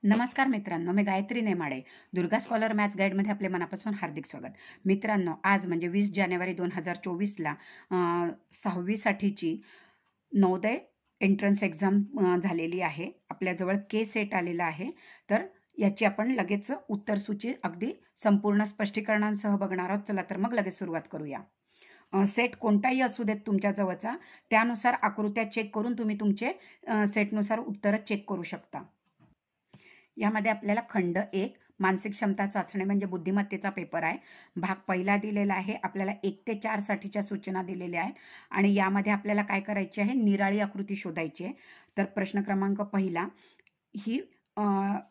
नमस्कार मित्रांनो, मी Gayatri Nemade. Durga scholar maths गाईडमध्ये आपले मनापासून हार्दिक स्वागत. मित्रांनो, आज म्हणजे 20 जानेवारी 2024ला 6वी साठीची नवोदय एंट्रन्स एक्झाम झालेली आहे. आपल्याजवळ के सेट आलेला आहे. तर याची आपण लगेच उत्तरसूची अगदी संपूर्ण स्पष्टीकरणांसह बघणार आहोत. चला तर मग लगेच सुरुवात करूया. सेट कोणताही असू देत तुमच्या जवळचा, त्यानुसार आकृत्या चेक करून तुम्ही तुमचे सेटनुसार उत्तरं चेक करू शकता. यामध्ये आपल्याला खंड 1 मानसिक क्षमता चाचणी म्हणजे बुद्धिमत्तेचा पेपर आहे. भाग पहिला दिलेला आहे. आपल्याला 1 ते 4 साठीच्या सूचना दिलेल्या आहेत आणि यामध्ये आपल्याला काय करायची आहे, निराळी आकृती शोधायची आहे. तर प्रश्न क्रमांक पहिला ही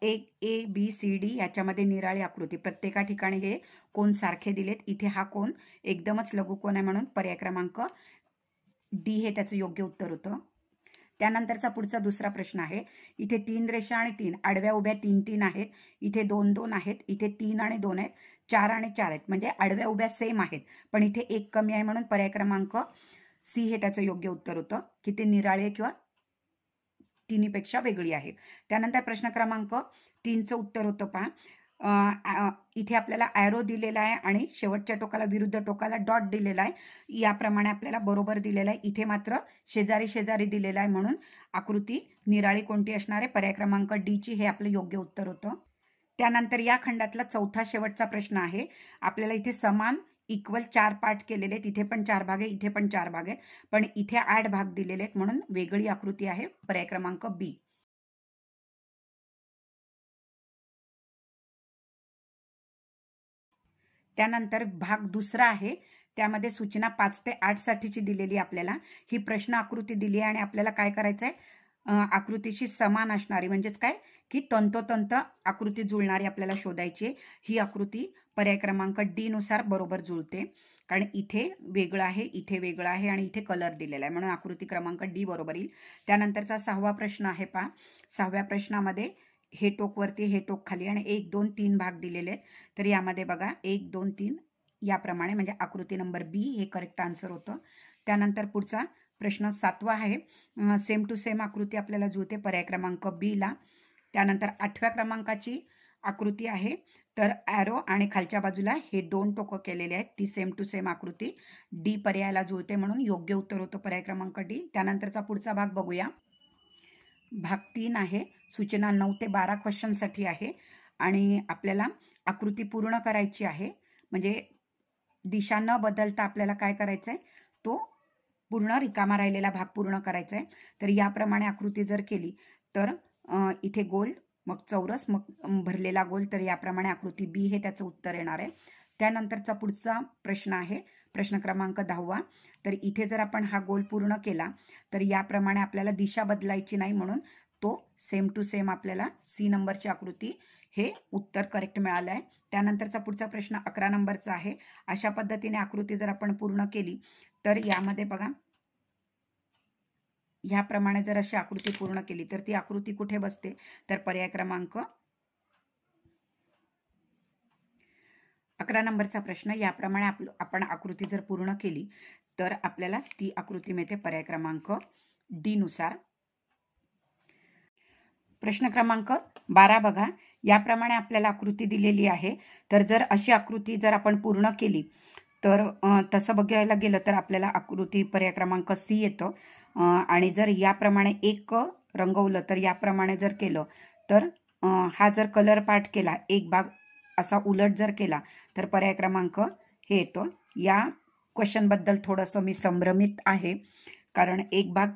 ए बी सी डी याच्यामध्ये निराळी आकृती, प्रत्येका ठिकाणी हे कोण सारखे दिलेत. इथे हा कोण एकदमच लघुकोन आहे म्हणून पर्याय क्रमांक डी हे त्याचं योग्य उत्तर होतं. त्यानंतरचा पुढचा दुसरा प्रश्न आहे. इथे 3 रेषा आणि 3 आडव्या उभ्या 3 आहेत. इथे 2 आहेत. इथे 3 आणि 2 आहेत. 4 आणि 4 आहेत. म्हणजे आडव्या उभ्या सेम आहेत, पण इथे एक कमी आहे म्हणून पर्याय क्रमांक सी हे त्याचं योग्य उत्तर होतं की ते निराळे किंवा तिन्हीपेक्षा वेगळी आहे. त्यानंतर प्रश्न क्रमांक 3चं उत्तर होतं पहा. इथे आपल्याला ॲरो दिलेला आहे आणि शेवटच्या टोकाला विरुद्ध टोकाला डॉट दिलेला आहे. याप्रमाणे आपल्याला बरोबर दिलेला आहे. इथे मात्र शेजारी शेजारी दिलेला आहे म्हणून आकृती निराळी कोणती असणार आहे, पर्याय क्रमांक डी ची हे आपलं योग्य उत्तर होतं. त्यानंतर या खंडातला चौथा शेवटचा प्रश्न आहे. आपल्याला इथे समान इक्वल 4 पार्ट केलेले आहेत. इथे पण 4 भाग आहे, इथे पण 4 भाग आहे, पण इथे 8 भाग दिलेले आहेत म्हणून वेगळी आकृती आहे, पर्याय क्रमांक बी. त्यानंतर भाग दुसरा आहे. त्यामध्ये सूचना 5 ते 8 साठीची दिलेली आपल्याला ही प्रश्न आकृती दिली आहे आणि आपल्याला काय करायचं आहे, आकृतीशी समान असणारी म्हणजेच काय की तंतोतंत आकृती जुळणारी आपल्याला शोधायची आहे. ही आकृती पर्याय क्रमांक डी नुसार बरोबर जुळते, कारण इथे वेगळं आहे, इथे वेगळं आहे आणि इथे कलर दिलेला आहे म्हणून आकृती क्रमांक डी बरोबर येईल. त्यानंतरचा 6वा प्रश्न आहे पहा. 6व्या प्रश्नामध्ये हे टोक वरती हे टोक खाली आणि 1 2 3 भाग दिलेले आहेत. तर यामध्ये बघा 1 2 3 याप्रमाणे म्हणजे आकृती नंबर बी हे करेक्ट आन्सर होतं. त्यानंतर पुढचा प्रश्न 7वा आहे. सेम टू सेम आकृती आपल्याला जुळते, पर्याय क्रमांक बी ला. त्यानंतर 8व्या क्रमांकाची आकृती आहे. तर ॲरो आणि खालच्या बाजूला हे 2 टोकं केलेले आहेत. ती सेम टू सेम आकृती डी पर्यायाला जुळते म्हणून योग्य उत्तर होतं पर्याय क्रमांक डी. त्यानंतरचा पुढचा भाग बघूया. भाग 3 आहे. सूचना 9 ते 12 क्वेश्चनसाठी आहे आणि आपल्याला आकृती पूर्ण करायची आहे. म्हणजे दिशा न बदलता आपल्याला काय करायचं आहे, तो पूर्ण रिकामा राहिलेला भाग पूर्ण करायचा आहे. तर याप्रमाणे आकृती जर केली तर इथे गोल, मग चौरस, मग भरलेला गोल. तर याप्रमाणे आकृती बी हे त्याचं उत्तर येणार आहे. त्यानंतरचा पुढचा प्रश्न आहे प्रश्न क्रमांक 10वा. तर इथे जर आपण हा गोल पूर्ण केला तर याप्रमाणे आपल्याला दिशा बदलायची नाही म्हणून तो सेम टू सेम आपल्याला सी नंबरची आकृती हे उत्तर करेक्ट मिळालं आहे. त्यानंतरचा पुढचा प्रश्न 11 नंबरचा आहे. अशा पद्धतीने आकृती जर आपण पूर्ण केली तर यामध्ये बघा ह्याप्रमाणे जर अशी आकृती पूर्ण केली तर ती आकृती कुठे बसते, तर पर्याय क्रमांक 11 नंबरचा प्रश्न. याप्रमाणे आपण आकृती जर पूर्ण केली तर आपल्याला ती आकृती मिळते पर्याय क्रमांक डी नुसार. प्रश्न क्रमांक 12 बघा. याप्रमाणे आपल्याला आकृती दिलेली आहे. तर जर अशी आकृती जर आपण पूर्ण केली तर तसं बघायला गेलं तर आपल्याला आकृती पर्याय क्रमांक सी येतं. आणि जर याप्रमाणे एक रंगवलं तर याप्रमाणे जर केलं तर हा जर कलर पार्ट केला, एक भाग असा उलट जर केला तर पर्याय क्रमांक हे येतं. या क्वेश्चनबद्दल थोडंसं मी संभ्रमित आहे, कारण एक भाग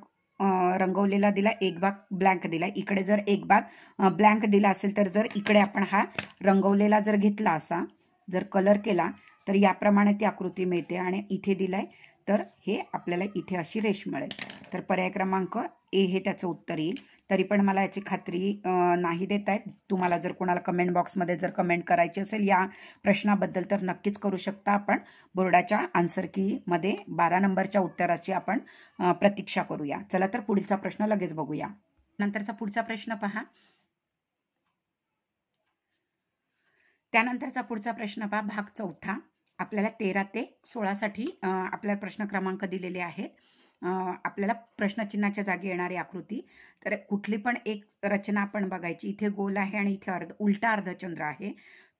रंगवलेला दिला, एक भाग ब्लँक दिला. इकडे जर एक भाग ब्लँक दिला असेल तर जर इकडे आपण हा रंगवलेला जर घेतला, असा जर कलर केला तर याप्रमाणे ती आकृती मिळते आणि इथे दिलाय तर हे आपल्याला इथे अशी रेष मिळेल. तर पर्याय क्रमांक ए हे त्याचं उत्तर येईल. तरी पण मला याची खात्री नाही देता येत. तुम्हाला जर कोणाला कमेंट बॉक्समध्ये जर कमेंट करायची असेल या प्रश्नाबद्दल तर नक्कीच करू शकता. आपण बोर्डाच्या आन्सर कीमध्ये 12 नंबरच्या उत्तराची आपण प्रतीक्षा करूया. चला तर पुढचा प्रश्न लगेच बघूया. नंतरचा पुढचा प्रश्न पहा. त्यानंतरचा पुढचा प्रश्न पहा. भाग 4. आपल्याला 13 ते 16 साठी आपल्याला प्रश्न क्रमांक दिलेले आहेत. आपल्याला प्रश्नचिन्हाच्या जागी येणारी आकृती. तर कुठली पण एक रचना आपण बघायची. इथे गोल आहे आणि इथे उलटा अर्धचंद्र आहे.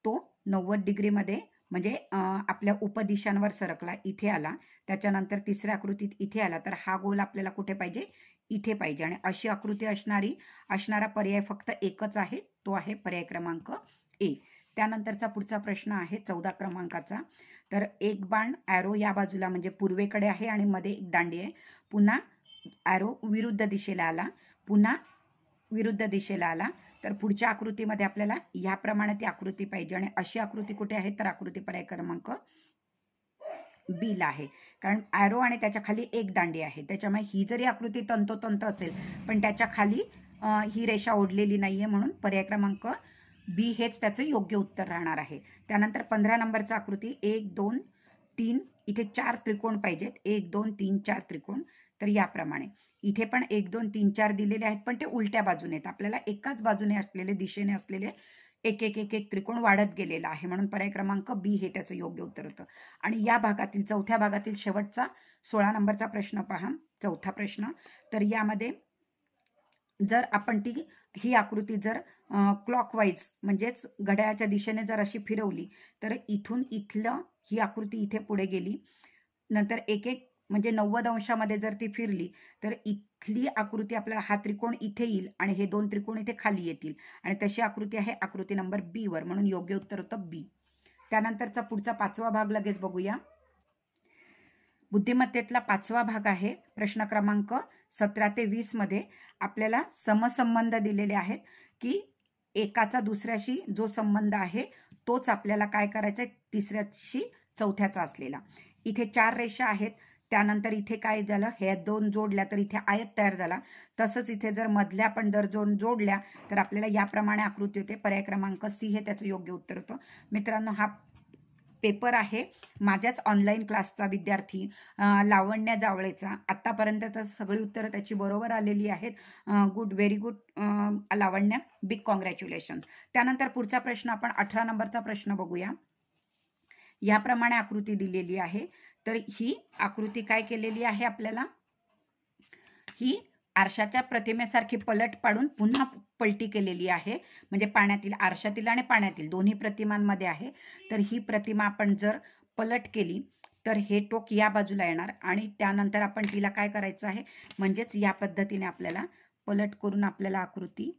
तो 90 डिग्रीमध्ये म्हणजे आपल्या उपदिशांवर सरकला, इथे आला. त्याच्यानंतर तिसऱ्या आकृतीत इथे आला. तर हा गोल आपल्याला कुठे पाहिजे? इथे पाहिजे. आणि अशी आकृती असणारा पर्याय फक्त एकच आहे, तो आहे पर्याय क्रमांक ए. त्यानंतरचा पुढचा प्रश्न आहे 14 क्रमांकाचा. तर एक बाण ॲरो या बाजूला म्हणजे पूर्वेकडे आहे आणि मध्ये एक दांडी आहे. पुन्हा ॲरो विरुद्ध दिशेला आला, पुन्हा विरुद्ध दिशेला आला. तर पुढच्या आकृतीमध्ये आपल्याला याप्रमाणे ती आकृती पाहिजे. आणि अशी आकृती कुठे आहे? तर आकृती पर्याय क्रमांक बी ला आहे. कारण ॲरो आणि त्याच्या खाली एक दांडी आहे, त्याच्यामुळे ही जरी आकृती तंतोतंत असेल पण त्याच्या खाली ही रेषा ओढलेली नाहीये, म्हणून पर्याय क्रमांक बी हेच त्याचं योग्य उत्तर राहणार आहे. त्यानंतर 15 नंबरचा आकृती 1 2 3 इथे 4 त्रिकोण पाहिजेत. 1 2 3 4 त्रिकोण. तर याप्रमाणे इथे पण 1 2 3 4 दिलेले आहेत, पण ते उलट्या बाजूने आहेत. आपल्याला एकाच बाजूने असलेले दिशेने असलेले एक एक एक एक त्रिकोण वाढत गेलेला आहे, म्हणून पर्याय क्रमांक बी हे त्याचं योग्य उत्तर होतं. आणि या भागातील चौथ्या भागातील शेवटचा 16 नंबरचा प्रश्न पहा. चौथा प्रश्न. तर यामध्ये जर आपण ही आकृती जर क्लॉकवाईज म्हणजेच घड्याळाच्या दिशेने जर अशी फिरवली तर इथून इथलं ही आकृती इथे पुढे गेली, नंतर एक एक म्हणजे 90 अंशामध्ये जर ती फिरली तर इथली आकृती आपल्याला हा त्रिकोण इथे येईल आणि हे दोन त्रिकोण इथे खाली येतील. आणि तशी आकृती आहे आकृती नंबर बी वर, म्हणून योग्य उत्तर होतं बी. त्यानंतरचा पुढचा 5वा भाग लगेच बघूया. बुद्धिमत्तेतला 5वा भाग आहे. प्रश्न क्रमांक 17 ते 20 मध्ये आपल्याला समसंबंध दिलेले आहेत की एकाचा दुसऱ्याशी जो संबंध आहे तोच आपल्याला काय करायचा आहे? तिसऱ्याशी चौथ्याचा असलेला. इथे 4 रेषा आहेत. त्यानंतर इथे काय झालं? हे दोन जोडल्या तर इथे आयत तयार झाला. तसंच इथे जर मधल्या पण जर जोडल्या तर आपल्याला याप्रमाणे आकृती होते. पर्याय क्रमांक सी हे त्याचं योग्य उत्तर होतं. मित्रांनो, हा पेपर आहे माझ्याच ऑनलाईन क्लासचा विद्यार्थी लावण्या जावळेचा. आतापर्यंत तर सगळी उत्तरं त्याची बरोबर आलेली आहेत. गुड, व्हेरी गुड लावण्या, बिग कॉंग्रॅच्युलेशन. त्यानंतर पुढचा प्रश्न आपण 18 नंबरचा प्रश्न बघूया. याप्रमाणे आकृती दिलेली आहे. तर ही आकृती काय केलेली आहे? आपल्याला ही आरशाच्या प्रतिमेसारखी पलट पाडून पुन्हा पलटी केलेली आहे. म्हणजे पाण्यातील, आरशातील आणि पाण्यातील दोन्ही प्रतिमांमध्ये आहे. तर ही प्रतिमा आपण जर पलट केली तर हे टोक या बाजूला येणार आणि त्यानंतर आपण तिला काय करायचं आहे? म्हणजेच या पद्धतीने आपल्याला पलट करून आपल्याला आकृती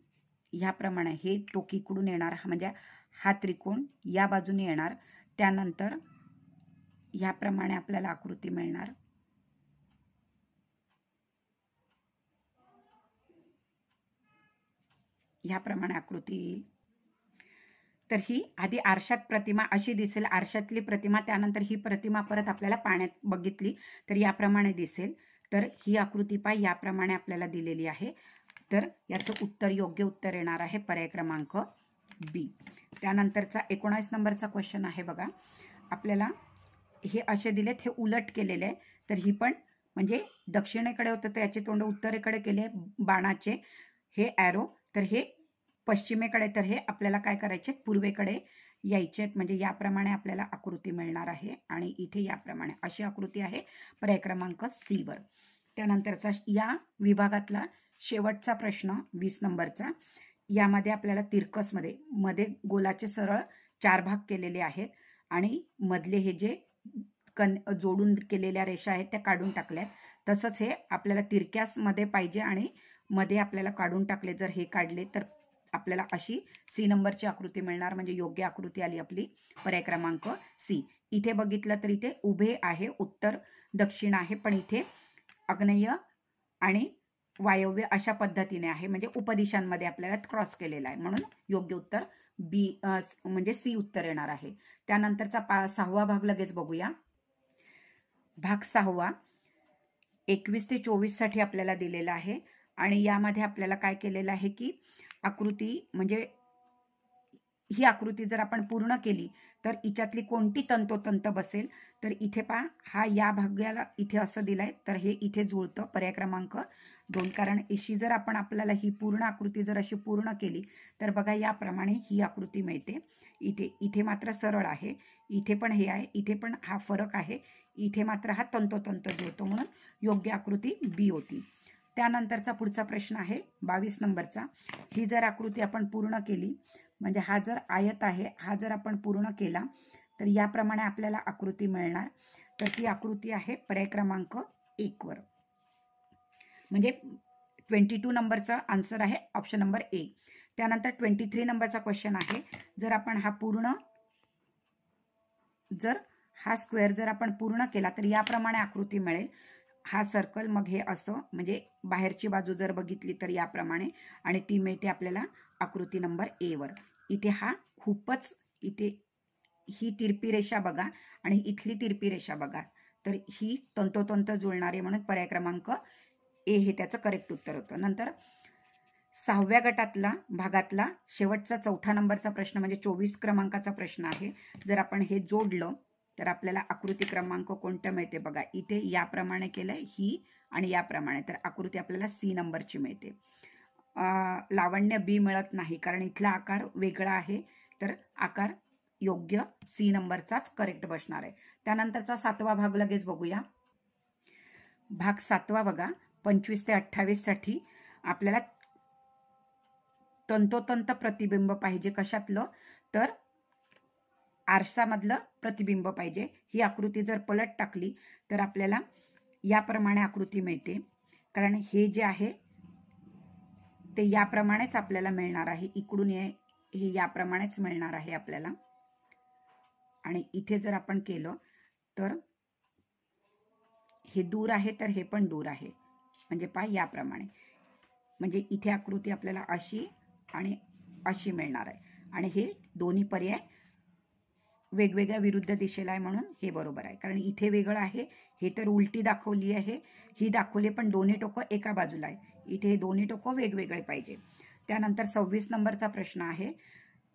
ह्याप्रमाणे हे टोक इकडून येणार, म्हणजे हा त्रिकोण या बाजूने येणार. त्यानंतर ह्याप्रमाणे आपल्याला आकृती मिळणार. ह्याप्रमाणे आकृती येईल. तर ही आधी आरशात प्रतिमा अशी दिसेल, आरशातली प्रतिमा, त्यानंतर ही प्रतिमा परत आपल्याला पाण्यात बघितली तर याप्रमाणे दिसेल. तर ही आकृती पाय याप्रमाणे आपल्याला दिलेली आहे. तर याचं उत्तर, योग्य उत्तर येणार आहे पर्याय क्रमांक बी. त्यानंतरचा 19 नंबरचा क्वेश्चन आहे बघा. आपल्याला हे असे दिलेत, हे उलट केलेले आहे. तर ही पण म्हणजे दक्षिणेकडे होतं तर याचे तोंड उत्तरेकडे केले बाणाचे, हे ॲरो. तर हे पश्चिमेकडे, तर हे आपल्याला काय करायचे? पूर्वेकडे यायचे. म्हणजे याप्रमाणे आपल्याला आकृती मिळणार आहे. आणि इथे याप्रमाणे अशी आकृती आहे पर्याय क्रमांक सी वर. त्यानंतरचा या विभागातला शेवटचा प्रश्न 20 नंबरचा. यामध्ये आपल्याला तिरकसमध्ये मध्ये गोलाचे सरळ 4 भाग केलेले आहेत आणि मधले हे जे जोडून केलेल्या रेषा आहेत त्या काढून टाकल्यात. तसंच हे आपल्याला तिरक्यासमध्ये पाहिजे आणि मध्ये आपल्याला काढून टाकले. जर हे काढले तर आपल्याला अशी सी नंबरची आकृती मिळणार. म्हणजे योग्य आकृती आली आपली पर्याय क्रमांक सी. इथे बघितलं तर इथे उभे आहे, उत्तर दक्षिण आहे, पण इथे आग्नेय आणि वायव्य अशा पद्धतीने आहे, म्हणजे उपदिशांमध्ये आपल्याला क्रॉस केलेला आहे, म्हणून योग्य उत्तर बी म्हणजे सी उत्तर येणार आहे. त्यानंतरचा 6वा भाग लगेच बघूया. भाग 6वा 21 ते 24 साठी आपल्याला दिलेला आहे. आणि यामध्ये आपल्याला काय केलेलं आहे की आकृती, म्हणजे ही आकृती जर आपण पूर्ण केली तर हिच्यातली कोणती तंतोतंत बसेल? तर इथे पहा, हा या भागाला इथे असं दिलंय तर हे इथे जुळतं, पर्याय क्रमांक 2. कारण अशी जर आपण आपल्याला ही पूर्ण आकृती जर अशी पूर्ण केली तर बघा याप्रमाणे ही आकृती मिळते. इथे मात्र सरळ आहे, इथे पण हे आहे, इथे पण हा फरक आहे, इथे मात्र हा तंतोतंत जुळतो, म्हणून योग्य आकृती बी होती. त्यानंतरचा पुढचा प्रश्न आहे 22 नंबरचा. ही जर आकृती आपण पूर्ण केली, म्हणजे हा जर आयत आहे, हा जर आपण पूर्ण केला तर याप्रमाणे आपल्याला आकृती मिळणार. तर ती आकृती आहे पर्याय क्रमांक 1 वर. म्हणजे 22 नंबरचा आन्सर आहे ऑप्शन नंबर ए. त्यानंतर 23 नंबरचा क्वेश्चन आहे, जर आपण हा स्क्वेअर जर आपण पूर्ण केला तर याप्रमाणे आकृती मिळेल. हा सर्कल, मग हे असं, म्हणजे बाहेरची बाजू जर बघितली तर याप्रमाणे, आणि ती मिळते आपल्याला आकृती नंबर ए वर. इथे हा खूपच, इथे ही तिरपी रेषा बघा आणि इथली तिरपी रेषा बघा, तर ही तंतोतंत जुळणारे, म्हणून पर्याय क्रमांक ए हे त्याचं करेक्ट उत्तर होतं. नंतर 6व्या गटातला भागातला शेवटचा 4था नंबरचा प्रश्न, म्हणजे 24 क्रमांकाचा प्रश्न आहे. जर आपण हे जोडलं तर आपल्याला आकृती क्रमांक कोणत्या मिळते बघा. इथे याप्रमाणे केलंय ही, आणि याप्रमाणे, तर आकृती आपल्याला सी नंबरची मिळते. लावण्य बी मिळत नाही, कारण इथला आकार वेगळा आहे, तर आकार योग्य सी नंबरचाच करेक्ट बसणार आहे. त्यानंतरचा 7वा भाग लगेच बघूया. भाग 7वा बघा, 25 ते 28 साठी आपल्याला तंतोतंत प्रतिबिंब पाहिजे. कशातलं? तर आरशामधलं प्रतिबिंब पाहिजे. ही आकृती जर पलट टाकली तर आपल्याला याप्रमाणे आकृती मिळते, कारण हे जे आहे ते याप्रमाणेच आपल्याला मिळणार आहे. इकडून हे याप्रमाणेच मिळणार आहे आपल्याला. आणि इथे जर आपण केलं तर हे दूर आहे, तर हे पण दूर आहे, म्हणजे पहा याप्रमाणे. म्हणजे इथे आकृती आपल्याला अशी आणि अशी मिळणार आहे, आणि हे दोन्ही पर्याय वेगवेगळ्या विरुद्ध दिशेला आहे, म्हणून हे बरोबर आहे. कारण इथे वेगळं आहे, हे तर उलटी दाखवली आहे, ही दाखवली पण दोन्ही टोकं एका बाजूला आहे. इथे हे दोन्ही टोकं वेगवेगळे पाहिजे. त्यानंतर 26 नंबरचा प्रश्न आहे,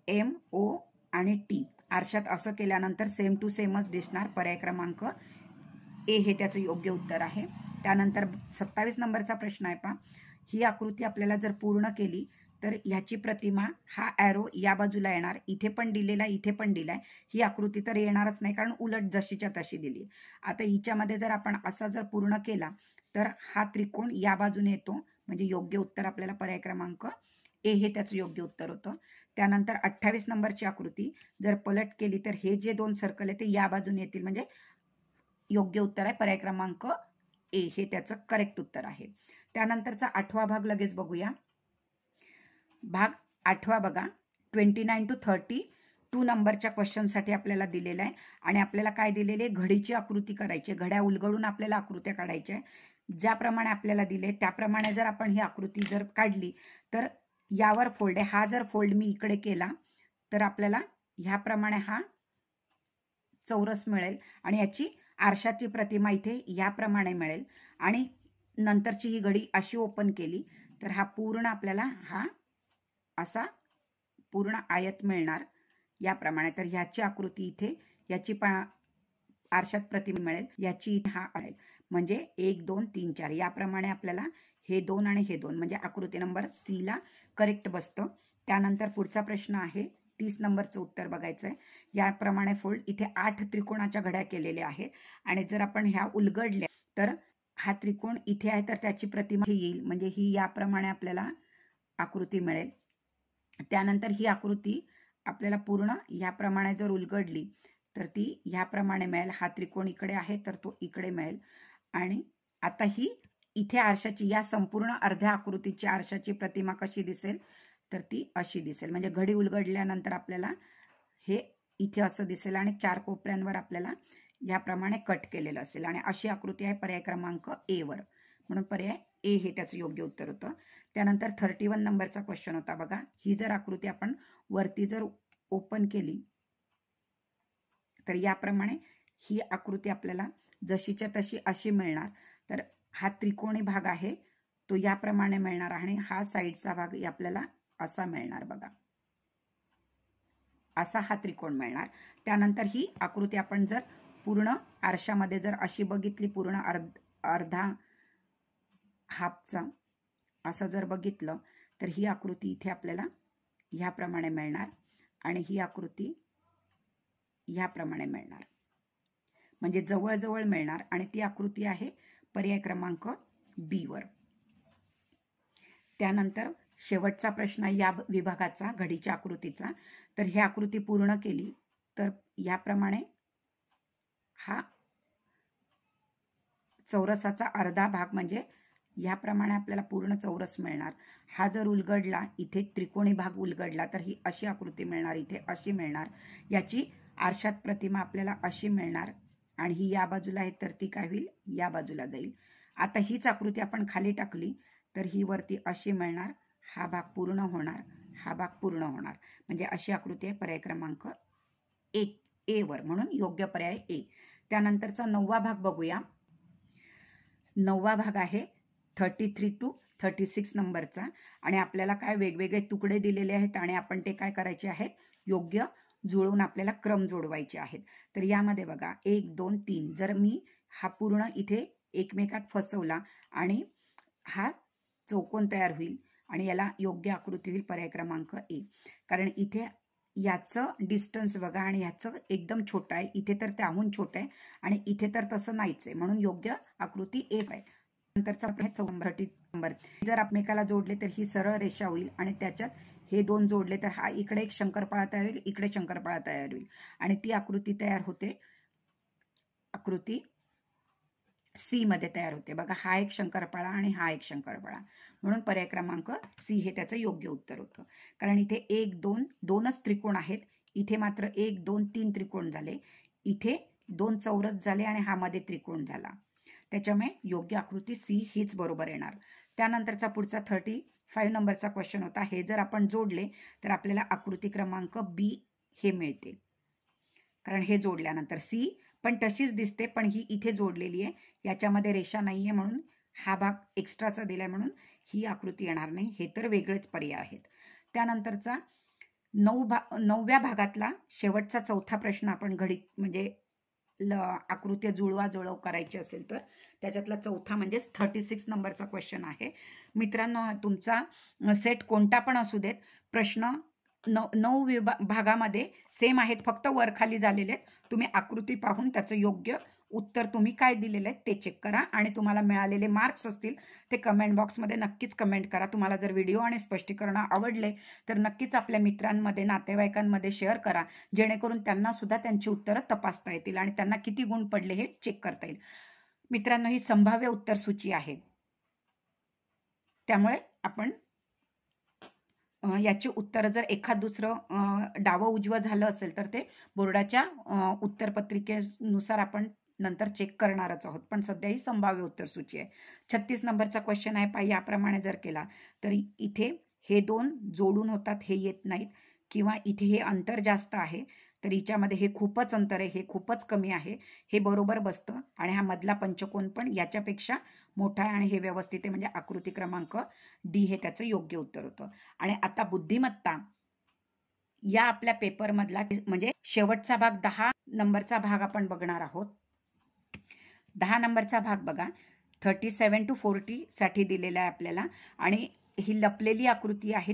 एम, ओ आणि टी आरशात असं केल्यानंतर सेम टू सेमच दिसणार. पर्याय क्रमांक ए हे त्याचं योग्य उत्तर आहे. त्यानंतर 27 नंबरचा प्रश्न आहे पहा, ही आकृती आपल्याला जर पूर्ण केली तर ह्याची प्रतिमा, हा ॲरो या बाजूला येणार, इथे पण दिलेला आहे, इथे पण दिलाय. ही आकृती तर येणारच नाही, कारण उलट जशीच्या तशी दिली. आता हिच्यामध्ये जर आपण असा जर पूर्ण केला तर हा त्रिकोण या बाजूने येतो, म्हणजे योग्य उत्तर आपल्याला पर्याय क्रमांक ए हे त्याचं योग्य उत्तर होतं. त्यानंतर 28 नंबरची आकृती जर पलट केली तर हे जे दोन सर्कल आहे ते या बाजूने येतील, म्हणजे योग्य उत्तर आहे पर्याय क्रमांक ए हे त्याचं करेक्ट उत्तर आहे. त्यानंतरचा 8वा भाग लगेच बघूया. भाग 8वा बघा, 29 to 32 नंबरच्या क्वेश्चनसाठी आपल्याला दिलेला आहे, आणि आपल्याला काय दिलेले, घडीची आकृती करायची. घड्या उलगडून आपल्याला आकृत्या काढायच्या. ज्याप्रमाणे आपल्याला दिले त्याप्रमाणे जर आपण ही आकृती जर काढली तर यावर फोल्ड आहे. हा जर फोल्ड मी इकडे केला तर आपल्याला ह्याप्रमाणे हा चौरस मिळेल, आणि याची आरशाची प्रतिमा इथे याप्रमाणे मिळेल. आणि नंतरची ही घडी अशी ओपन केली तर हा पूर्ण आपल्याला हा असा पूर्ण आयत मिळणार याप्रमाणे. तर ह्याची आकृती इथे, याची आरशात प्रतिमा मिळेल, याची इथे हा आहे, म्हणजे 1 2 3 4 याप्रमाणे आपल्याला हे 2 आणि हे 2, म्हणजे आकृती नंबर सी ला करेक्ट बसतं. त्यानंतर पुढचा प्रश्न आहे 30 नंबरचं उत्तर बघायचं आहे. याप्रमाणे फोल्ड, इथे 8 त्रिकोणाच्या घड्या केलेल्या आहेत, आणि जर आपण ह्या उलगडल्या तर हा त्रिकोण इथे आहे, तर त्याची प्रतिमा येईल, म्हणजे ही याप्रमाणे आपल्याला आकृती मिळेल. त्यानंतर ही आकृती आपल्याला पूर्ण याप्रमाणे जर उलगडली तर ती ह्याप्रमाणे मिळेल. हा त्रिकोण इकडे आहे तर तो इकडे मिळेल. आणि आता ही इथे आरशाची, या संपूर्ण अर्ध्या आकृतीची आरशाची प्रतिमा कशी दिसेल तर ती अशी दिसेल, म्हणजे घडी उलगडल्यानंतर आपल्याला हे इथे असं दिसेल, आणि 4 कोपऱ्यांवर आपल्याला याप्रमाणे कट केलेलं असेल, आणि अशी आकृती आहे पर्याय क्रमांक ए वर, म्हणून पर्याय ए हे त्याचं योग्य उत्तर होतं. त्यानंतर 31 नंबरचा क्वेश्चन होता बघा. ही जर आकृती आपण वरती जर ओपन केली तर याप्रमाणे ही आकृती आपल्याला जशीच्या तशी अशी मिळणार. तर हा त्रिकोणी भाग आहे तो याप्रमाणे मिळणार, आणि हा साईडचा भाग आपल्याला असा मिळणार बघा, असा हा त्रिकोण मिळणार. त्यानंतर ही आकृती आपण जर पूर्ण आरशामध्ये जर अशी बघितली, पूर्ण अर्धा हाफचा असं जर बघितलं तर ही आकृती इथे आपल्याला ह्याप्रमाणे मिळणार, आणि ही आकृती ह्याप्रमाणे मिळणार. म्हणजे जवळजवळ मिळणार आणि ती आकृती आहे पर्याय क्रमांक बी वर. त्यानंतर शेवटचा प्रश्न या विभागाचा घडीच्या आकृतीचा. तर ही आकृती पूर्ण केली तर याप्रमाणे हा चौरसाचा अर्धा भाग म्हणजे याप्रमाणे आपल्याला पूर्ण चौरस मिळणार. हा जर उलगडला, इथे त्रिकोणी भाग उलगडला तर ही अशी आकृती मिळणार, इथे अशी मिळणार. याची आरशात प्रतिमा आपल्याला अशी मिळणार आणि ही या बाजूला आहे तर ती काय होईल, या बाजूला जाईल. आता हीच आकृती आपण खाली टाकली तर ही वरती अशी मिळणार. हा भाग पूर्ण होणार, हा भाग पूर्ण होणार. म्हणजे अशी आकृती आहे पर्याय क्रमांक ए वर, म्हणून योग्य पर्याय ए. त्यानंतरचा 9वा भाग बघूया. 9वा भाग आहे 33 to 36 नंबरचा आणि आपल्याला काय वेगवेगळे तुकडे दिलेले आहेत आणि आपण ते काय करायचे आहेत, योग्य जुळवून आपल्याला क्रम जोडवायचे आहेत. तर यामध्ये बघा 1 2 3, जर मी हा पूर्ण इथे एकमेकात फसवला आणि हा चौकोन तयार होईल आणि याला योग्य आकृती होईल पर्याय क्रमांक ए. कारण इथे याचं डिस्टन्स बघा आणि याचं एकदम छोटं आहे, इथे तर त्याहून छोटं आहे आणि इथे तर तसं नाहीच आहे, म्हणून योग्य आकृती ए आहे. नंतरचा 34 नंबर, जर एकमेकाला जोडले तर ही सरळ रेषा होईल आणि त्याच्यात हे दोन जोडले तर हा इकडे एक शंकरपाळा तयार होईल, इकडे शंकरपाळा तयार होईल आणि ती आकृती तयार होते, आकृती सी मध्ये तयार होते. बघा हा एक शंकरपाळा आणि हा एक शंकरपाळा, म्हणून पर्याय क्रमांक सी हे त्याचं योग्य उत्तर होतं. कारण इथे 1 2 दोनच त्रिकोण आहेत, इथे मात्र 1 2 3 त्रिकोण झाले, इथे 2 चौरस झाले आणि हा मध्ये त्रिकोण झाला. त्याच्यामुळे योग्य आकृती सी हीच बरोबर येणार. त्यानंतरचा पुढचा 35 नंबरचा क्वेश्चन होता. हे जर आपण जोडले तर आपल्याला आकृती क्रमांक बी हे मिळते. कारण हे जोडल्यानंतर सी पण तशीच दिसते, पण ही इथे जोडलेली आहे, याच्यामध्ये रेषा नाहीये म्हणून हा भाग एक्स्ट्राचा दिलाय म्हणून ही आकृती येणार नाही. हे तर वेगळेच पर्याय आहेत. त्यानंतरचा 9व्या भागातला शेवटचा चौथा प्रश्न आपण घडी म्हणजे आकृती जुळव करायची असेल तर त्याच्यातला चौथा म्हणजे 36 नंबरचा क्वेश्चन आहे. मित्रांनो, तुमचा सेट कोणता पण असू देत, प्रश्न 9 भागामध्ये सेम आहेत, फक्त वर खाली झालेले आहेत. तुम्ही आकृती पाहून त्याचं योग्य उत्तर तुम्ही काय दिलेलं आहे ते चेक करा आणि तुम्हाला मिळालेले मार्क्स असतील ते कमेंट बॉक्समध्ये नक्कीच कमेंट करा. तुम्हाला जर व्हिडिओ आणि स्पष्टीकरण आवडले तर नक्कीच आपल्या मित्रांमध्ये, नातेवाईकांमध्ये शेअर करा, जेणेकरून त्यांना सुद्धा त्यांची उत्तरं तपासता येतील आणि त्यांना किती गुण पडले हे चेक करता येईल. मित्रांनो, ही संभाव्य उत्तर सूची आहे, त्यामुळे आपण याची उत्तर जर एखाद दुसरं डावं उजवं झालं असेल तर ते बोर्डाच्या उत्तरपत्रिकेनुसार आपण नंतर चेक करणारच आहोत, पण सध्या ही संभाव्य उत्तर सूची आहे. 36 नंबरचा क्वेश्चन आहे. पाहिजे याप्रमाणे जर केला तर इथे हे दोन जोडून होतात, हे येत नाहीत, किंवा इथे हे अंतर जास्त आहे तर हिच्यामध्ये हे खूपच अंतर आहे, हे खूपच कमी आहे, हे बरोबर बसतं आणि हा मधला पंचकोन पण याच्यापेक्षा मोठा आहे आणि हे व्यवस्थित आहे, म्हणजे आकृती क्रमांक डी हे त्याचं योग्य उत्तर होतं. आणि आता बुद्धिमत्ता या आपल्या पेपर मधला म्हणजे शेवटचा भाग 10 नंबरचा भाग आपण बघणार आहोत. 10 नंबरचा भाग बघा, 37 to 40 साठी दिलेला आहे आपल्याला आणि ही लपलेली आकृती आहे,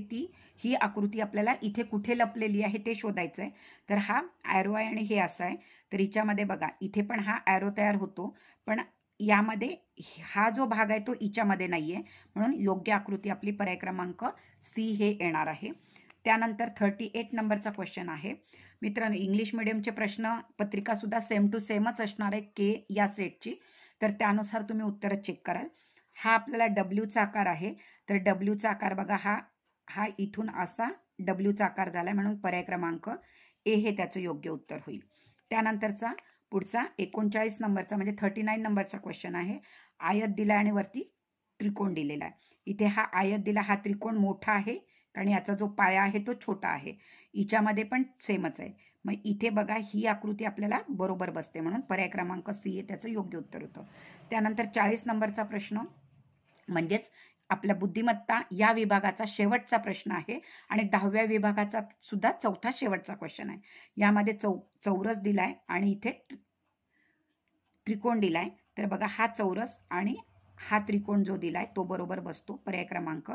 ही आकृती आपल्याला इथे कुठे लपलेली आहे ते शोधायचं आहे. तर हा ॲरो आहे आणि हे असं आहे, तर हिच्यामध्ये बघा इथे पण हा ॲरो तयार होतो, पण यामध्ये हा जो भाग आहे तो हिच्यामध्ये नाहीये, म्हणून योग्य आकृती आपली पर्याय क्रमांक सी हे येणार आहे. त्यानंतर 38 नंबरचा क्वेश्चन आहे. मित्रांनो, इंग्लिश मिडियमचे प्रश्न पत्रिका सुद्धा सेम टू सेमच असणार आहे के या सेटची, तर त्यानुसार तुम्ही उत्तर चेक कराल. हा आपल्याला डब्ल्यूचा आकार आहे, तर डब्ल्यूचा आकार बघा, हा इथून असा डब्ल्यूचा आकार झालाय, म्हणून पर्याय क्रमांक ए हे त्याचं योग्य उत्तर होईल. त्यानंतरचा पुढचा 39 नंबरचा म्हणजे 39 नंबरचा क्वेश्चन आहे. आयत दिला आणि वरती त्रिकोण दिलेला आहे. इथे हा आयत दिला, हा त्रिकोण मोठा आहे कारण याचा जो पाया आहे तो छोटा आहे, हिच्यामध्ये पण सेमच आहे, मग इथे बघा ही आकृती आपल्याला बरोबर बसते, म्हणून पर्याय क्रमांक सी हे त्याचं योग्य उत्तर होतं. त्यानंतर 40 नंबरचा प्रश्न म्हणजेच आपल्या बुद्धिमत्ता या विभागाचा शेवटचा प्रश्न आहे आणि 10व्या विभागाचा सुद्धा चौथा शेवटचा क्वेश्चन आहे. यामध्ये चौरस दिलाय आणि इथे त्रिकोण दिलाय, तर बघा हा चौरस आणि हा त्रिकोण जो दिलाय तो बरोबर बसतो पर्याय क्रमांक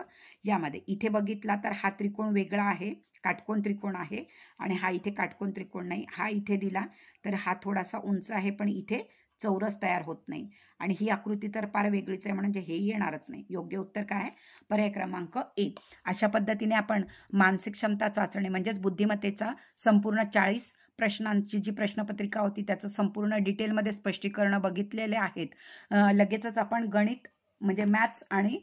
यामध्ये. इथे बघितला तर हा त्रिकोण वेगळा आहे, काटकोन त्रिकोण आहे आणि हा इथे काटकोन त्रिकोण नाही. हा इथे दिला तर हा थोडासा उंच आहे पण इथे चौरस तयार होत नाही आणि ही आकृती तर फार वेगळीच आहे म्हणजे हे येणारच नाही. योग्य उत्तर काय आहे? पर्याय क्रमांक ए. अशा पद्धतीने आपण मानसिक क्षमता चाचणी म्हणजेच बुद्धिमत्तेचा संपूर्ण 40 प्रश्नांची जी प्रश्नपत्रिका होती त्याचं संपूर्ण डिटेलमध्ये स्पष्टीकरण बघितलेले आहेत. लगेचच आपण गणित म्हणजे मॅथ्स आणि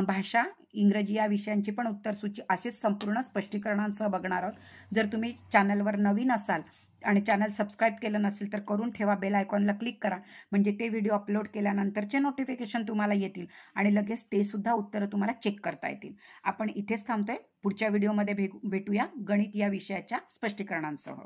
भाषा इंग्रजी या विषयांची पण उत्तरसूची असेच संपूर्ण स्पष्टीकरणांसह बघणार आहोत. जर तुम्ही चॅनलवर नवीन असाल आणि चॅनल सबस्क्राईब केलं नसेल तर करून ठेवा, बेल आयकॉनला क्लिक करा म्हणजे ते व्हिडिओ अपलोड केल्यानंतरचे नोटिफिकेशन तुम्हाला येतील आणि लगेच ते सुद्धा उत्तरं तुम्हाला चेक करता येतील. आपण इथेच थांबतोय. पुढच्या व्हिडिओमध्ये भेटूया गणित या विषयाच्या स्पष्टीकरणांसह.